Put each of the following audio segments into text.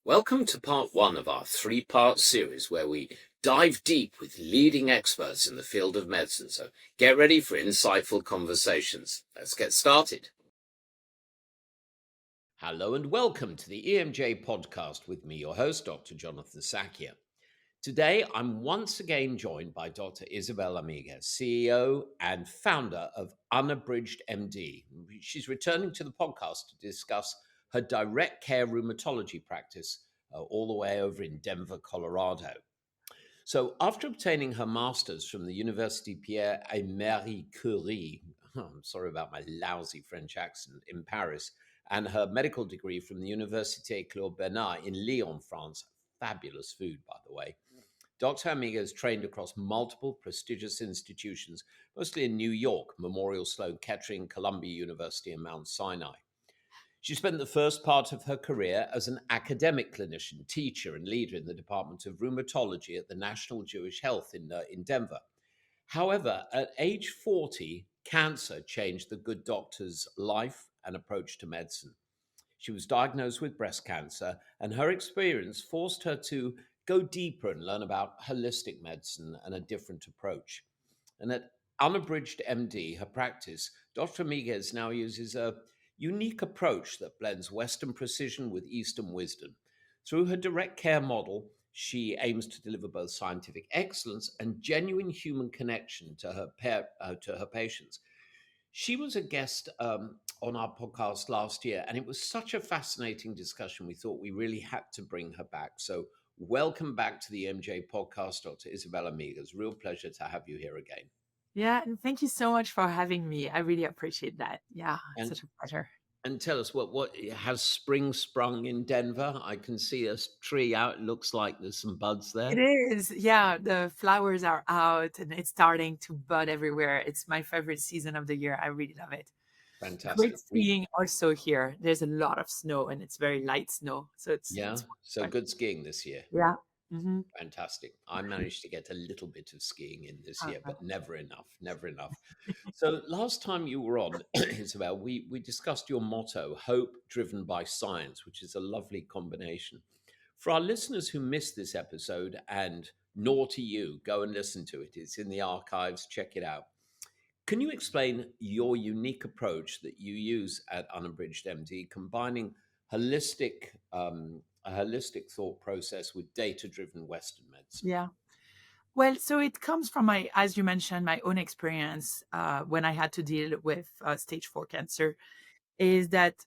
Welcome to part one of our three-part series where we dive deep with leading experts in the field of medicine. So get ready for insightful conversations. Let's get started. Hello and welcome to the EMJ podcast with me, your host, Dr. Jonathan Sackier. Today, I'm once again joined by Dr. Isabelle Amigues, CEO and founder of UnabridgedMD. She's returning to the podcast to discuss her direct care rheumatology practice all the way over in Denver, Colorado. So after obtaining her master's from the University Pierre et Marie Curie, I'm sorry about my lousy French accent, in Paris, and her medical degree from the Université Claude Bernard in Lyon, France, fabulous food, by the way, Dr. Amigues trained across multiple prestigious institutions, mostly in New York, Memorial Sloan Kettering, Columbia University, and Mount Sinai. She spent the first part of her career as an academic clinician, teacher, and leader in the Department of Rheumatology at the National Jewish Health in Denver. However, at age 40, cancer changed the good doctor's life and approach to medicine. She was diagnosed with breast cancer, and her experience forced her to go deeper and learn about holistic medicine and a different approach. And at Unabridged MD, her practice, Dr. Amigues now uses a unique approach that blends Western precision with Eastern wisdom. Through her direct care model, she aims to deliver both scientific excellence and genuine human connection to her patients. She was a guest on our podcast last year, and it was such a fascinating discussion. We thought we really had to bring her back. So, welcome back to the MJ podcast, Dr. Isabelle Amigues. Real pleasure to have you here again. Yeah, and thank you so much for having me. I really appreciate that. Yeah, And such a pleasure. and tell us what has spring sprung in Denver? I can see a tree out. It looks like there's some buds It there. is. Yeah, the flowers are out and it's starting to bud everywhere. It's my favorite season of the year. I really love it. Great Fantastic. skiing also here. There's a lot of snow and it's very light snow. So Yeah, it's so fun. good skiing this year. Yeah. Hmm. Fantastic. I managed to get a little bit of skiing in this year, Uh, but never enough, never enough. So last time you were on, Isabel, we discussed your motto, hope driven by science, which is a lovely combination. For our listeners who missed this episode, and naughty you, go and listen to it. It's in the archives. Check it out. Can you explain your unique approach that you use at Unabridged MD, combining holistic, a holistic thought process with data-driven Western medicine? yeah. Well, so it comes from as you mentioned, my own experience when I had to deal with stage 4 cancer. Is that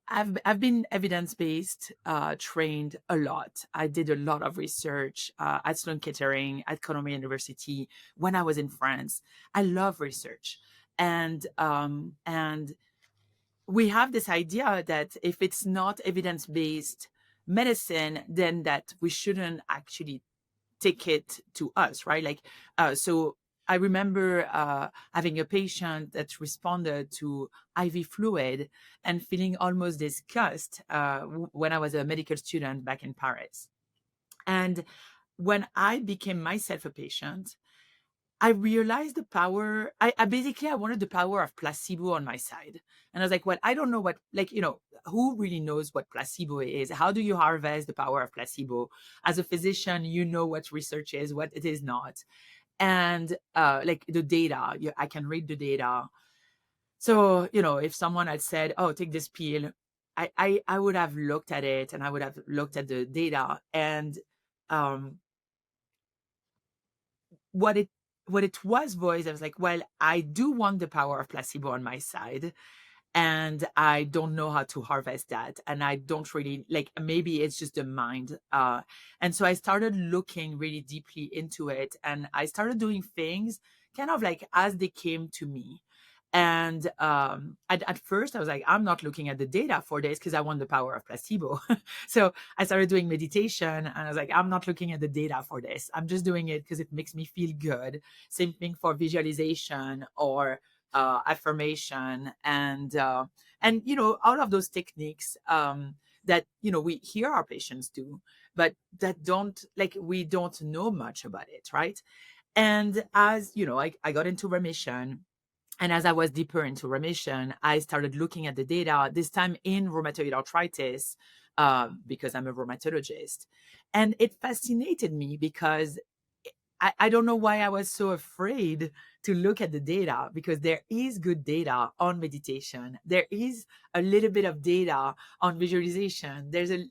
I've been evidence-based trained a lot. I did a lot of research at Sloan Kettering, at Columbia University when I was in France. I love research, and we have this idea that if it's not evidence-based medicine, then that we shouldn't actually take it to us, right? So I remember having a patient that responded to IV fluid and feeling almost disgust when I was a medical student back in Paris. And when I became myself a patient, I realized the power. I wanted the power of placebo on my side. And I was like, well, I don't know what, who really knows what placebo is? How do you harvest the power of placebo? As a physician, you know what research is, what it is not. And the data, I can read the data. So, if someone had said, oh, take this pill, I would have looked at it and I would have looked at the data. And um, what it was voiced, I was like, well, I do want the power of placebo on my side, and I don't know how to harvest that, and I don't really maybe it's just the mind. And so I started looking really deeply into it, and I started doing things kind of like as they came to me. And at first I was like, I'm not looking at the data for this because I want the power of placebo. So I started doing meditation and I was like, I'm not looking at the data for this. I'm just doing it because it makes me feel good. Same thing for visualization or affirmation and all of those techniques that we hear our patients do, but that we don't know much about it, right? And as I got into remission, and as I was deeper into remission, I started looking at the data, this time in rheumatoid arthritis, because I'm a rheumatologist. And it fascinated me because I don't know why I was so afraid to look at the data, because there is good data on meditation. There is a little bit of data on visualization. There's a,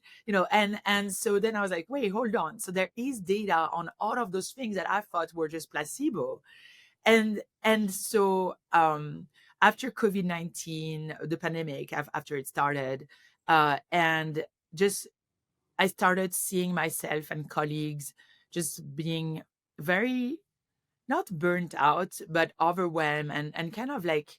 and so then I was like, wait, hold on. So there is data on all of those things that I thought were just placebo. And so after COVID-19, the pandemic, after it started, and just I started seeing myself and colleagues just being very, not burnt out, but overwhelmed and kind of like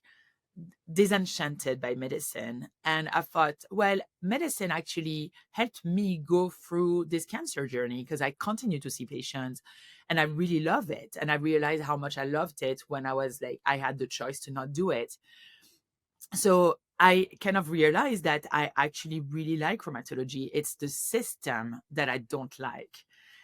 disenchanted by medicine. And I thought, well, medicine actually helped me go through this cancer journey, because I continue to see patients and I really love it. And I realized how much I loved it when I was like, I had the choice to not do it. So I kind of realized that I actually really like rheumatology. It's the system that I don't like.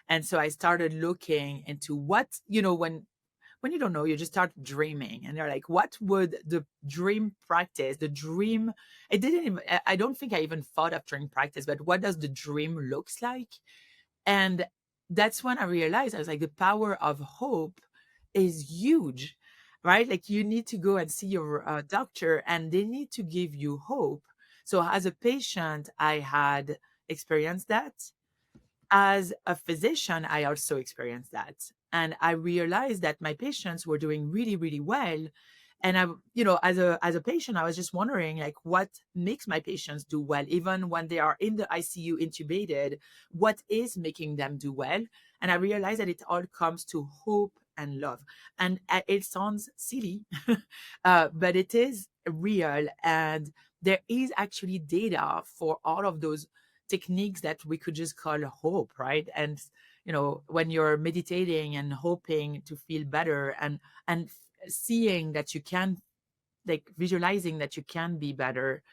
And so I started looking into what, when you don't know, you just start dreaming and you're like, what would the dream practice, the dream, it didn't even, I don't think I even thought of dream practice, but what does the dream looks like? And that's when I realized, I was like, the power of hope is huge, right? Like you need to go and see your doctor and they need to give you hope. So as a patient, I had experienced that. As a physician, I also experienced that. And I realized that my patients were doing really, really well. And I, as a patient, I was just wondering, like, what makes my patients do well, even when they are in the ICU intubated, what is making them do well? And I realized that it all comes to hope and love. And it sounds silly, but it is real. And there is actually data for all of those techniques that we could just call hope, right? And when you're meditating and hoping to feel better, and seeing that you can, like visualizing that you can be better,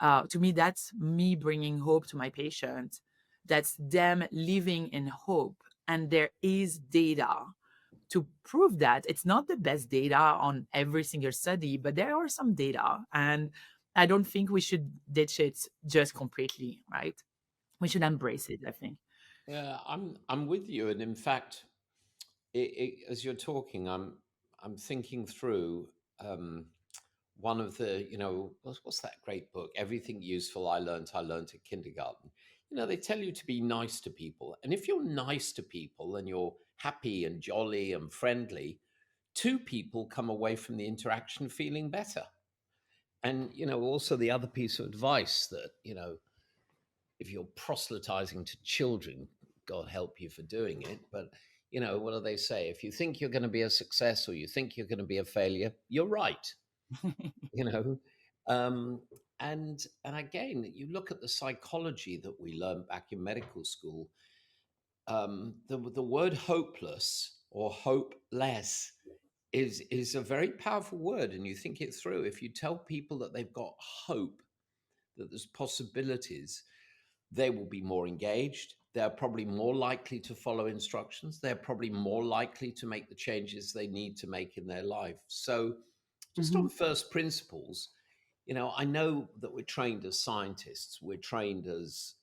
to me, that's me bringing hope to my patients. That's them living in hope. And there is data to prove that. It's not the best data on every single study, but there are some data. And I don't think we should ditch it just completely, right? We should embrace it, I think. Yeah, I'm with you, and in fact, as you're talking, I'm thinking through one of the, what's that great book? Everything Useful I learned at kindergarten. They tell you to be nice to people, and if you're nice to people and you're happy and jolly and friendly, two people come away from the interaction feeling better. And also the other piece of advice that if you're proselytizing to children, God help you for doing it. But what do they say? If you think you're going to be a success or you think you're going to be a failure, you're right. You know, um, and again, you look at the psychology that we learned back in medical school. The word hopeless or hopeless is a very powerful word, and you think it through. If you tell people that they've got hope, that there's possibilities, they will be more engaged. They're probably more likely to follow instructions. They're probably more likely to make the changes they need to make in their life. So, just Mhm. on first principles, I know that we're trained as scientists, we're trained as,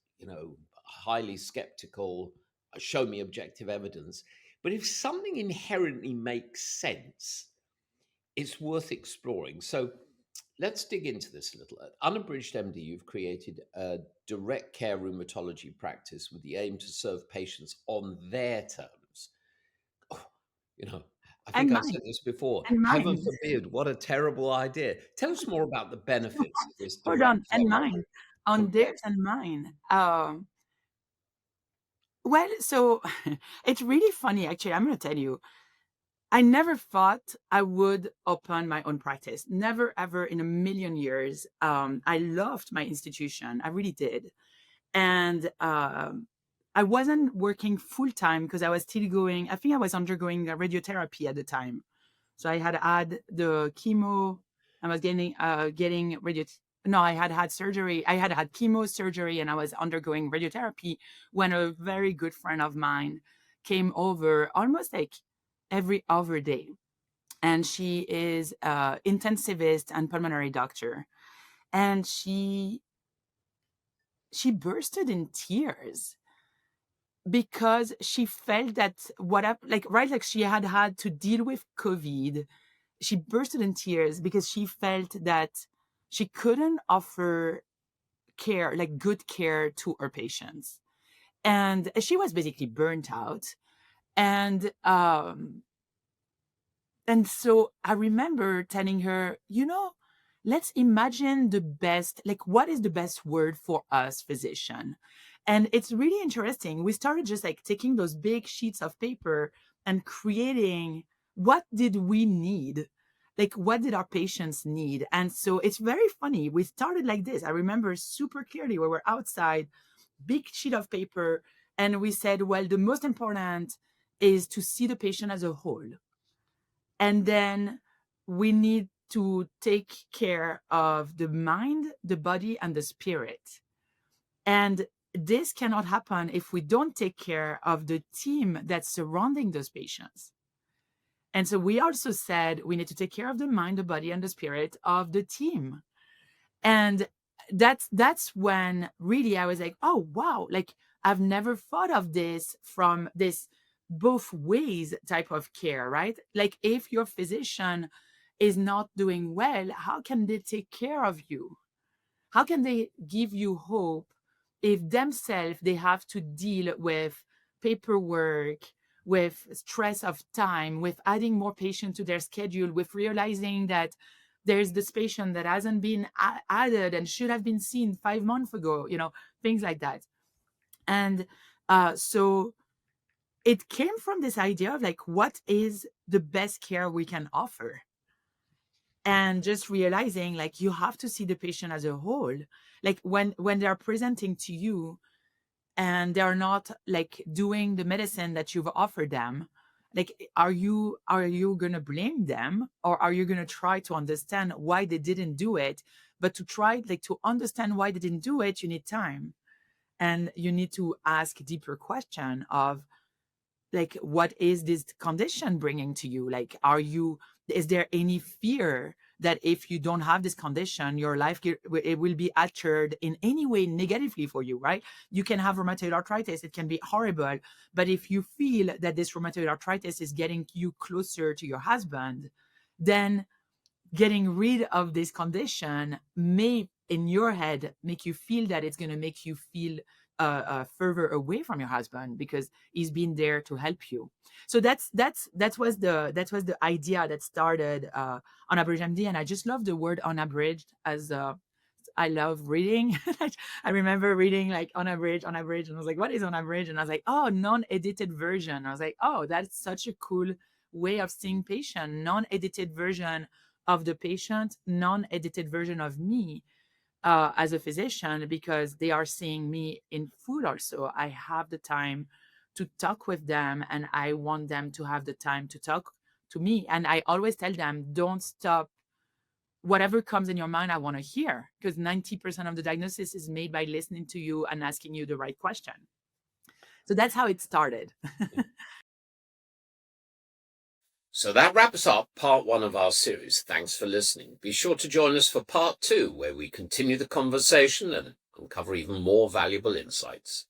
highly skeptical, show me objective evidence. But if something inherently makes sense, it's worth exploring. So, let's dig into this a little. At Unabridged MD, you've created a direct care rheumatology practice with the aim to serve patients on their terms. Oh, you know, I And think I mine, said this before. and Heaven mine. forbid, what a terrible idea. Tell us more about the benefits of this Hold direct on, care and model mine. On compared theirs and mine. Well, so it's really funny, actually. I'm going to tell you, I never thought I would open my own practice. Never, ever in a million years. I loved my institution. I really did. And I wasn't working full time because I was still going, I think I was undergoing radiotherapy at the time. So I had the chemo. I was getting radio. No, I had surgery. I had chemo surgery, and I was undergoing radiotherapy when a very good friend of mine came over, almost like every other day, and she is a intensivist and pulmonary doctor, and she bursted in tears because she felt that like she had to deal with COVID. She bursted in tears because she felt that she couldn't offer care, like good care to her patients. And she was basically burnt out. And and so I remember telling her, let's imagine the best, like what is the best word for us, physician? And it's really interesting. We started just like taking those big sheets of paper and creating what did we need? Like what did our patients need? And so it's very funny. We started like this. I remember super clearly we were outside, big sheet of paper, and we said, well, the most important is to see the patient as a whole. And then we need to take care of the mind, the body, and the spirit. And this cannot happen if we don't take care of the team that's surrounding those patients. And so we also said we need to take care of the mind, the body, and the spirit of the team. And that's when really I was like, oh wow, like I've never thought of this from this both ways type of care, right? Like if your physician is not doing well, how can they take care of you? How can they give you hope if themselves they have to deal with paperwork, with stress of time, with adding more patients to their schedule, with realizing that there's this patient that hasn't been added and should have been seen 5 months ago, things like that. And so it came from this idea of like, what is the best care we can offer? And just realizing like you have to see the patient as a whole. Like when they're presenting to you and they're not like doing the medicine that you've offered them, like are you gonna blame them, or are you gonna try to understand why they didn't do it? But to try like to understand why they didn't do it, you need time, and you need to ask deeper question of like, what is this condition bringing to you? Like, is there any fear that if you don't have this condition, your life it will be altered in any way negatively for you, right? You can have rheumatoid arthritis, it can be horrible, but if you feel that this rheumatoid arthritis is getting you closer to your husband, then getting rid of this condition may in your head make you feel that it's going to make you feel further away from your husband because he's been there to help you. So that was the idea that started UnabridgedMD. And I just love the word unabridged, as I love reading. I remember reading like unabridged, and I was like, what is unabridged? And I was like, oh, non-edited version. I was like, oh, that's such a cool way of seeing patient. Non-edited version of the patient, non-edited version of me as a physician, because they are seeing me in full also. I have the time to talk with them, and I want them to have the time to talk to me. And I always tell them, don't stop. Whatever comes in your mind, I want to hear, because 90% of the diagnosis is made by listening to you and asking you the right question. So that's how it started. So that wraps up part 1 of our series. Thanks for listening. Be sure to join us for part 2, where we continue the conversation and uncover even more valuable insights.